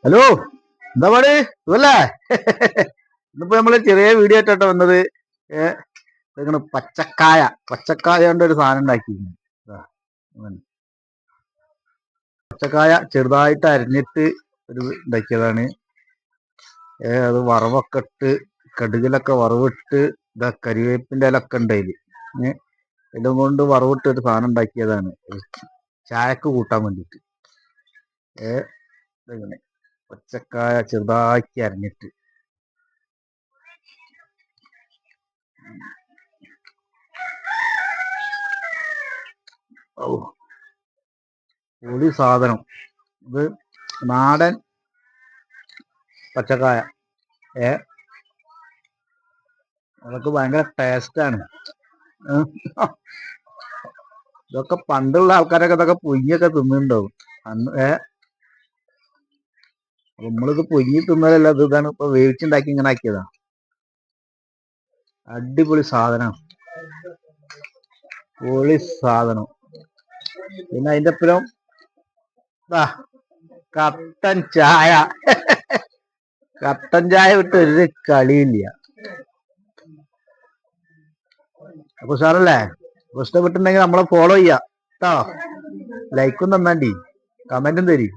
Hello, എന്താ പാട്? സുഖല്ലേ? ഇന്നിപ്പോ നമ്മള് ചെറിയ വീഡിയോ ആയിട്ടോ വന്നത്. പച്ചക്കായ പച്ചക്കായ കൊണ്ട് ഒരു സാധനം ഉണ്ടാക്കി. പച്ചക്കായ ചെറുതായിട്ട് അരിഞ്ഞിട്ട് ഒരു ഉണ്ടാക്കിയതാണ്. അത് വറവൊക്കെ ഇട്ട് കടുകിലൊക്കെ വറവിട്ട് കരിവേപ്പിന്റെ ഇലൊക്കെ ഉണ്ട് അതില്. എല്ലാം കൊണ്ട് വറവിട്ട് ഒരു സാധനം ഉണ്ടാക്കിയതാണ്, ചായക്ക് കൂട്ടാൻ വേണ്ടിട്ട്. ഇങ്ങനെ പച്ചക്കായ ചെറുതാക്കി അരിഞ്ഞിട്ട് പൊളി സാധനം. ഇത് നാടൻ പച്ചക്കായ. അതൊക്കെ ഭയങ്കര ടേസ്റ്റാണ്. ഇതൊക്കെ പണ്ടുള്ള ആൾക്കാരൊക്കെ ഇതൊക്കെ പൊയ്യൊക്കെ തിന്നുന്നുണ്ടാവും അന്ന്. നമ്മളിത് പൊയ്യി തിന്നതല്ല, ഇതാണ് ഇപ്പൊ വേവിച്ചുണ്ടാക്കി ഇങ്ങനെ ആക്കിയതാ. അടിപൊളി സാധനം, പൊളി സാധനം. പിന്നെ അതിന്റെ ഒപ്പം കട്ടൻ ചായ. കട്ടൻ ചായ വിട്ട് ഒരു കളിയില്ല. അപ്പൊ സാറല്ലേ, ഇഷ്ടപ്പെട്ടിട്ടുണ്ടെങ്കിൽ നമ്മളെ ഫോളോ ചെയ്യാം കേട്ടോ. ലൈക്കും തന്നാണ്ടി, കമന്റും തരി.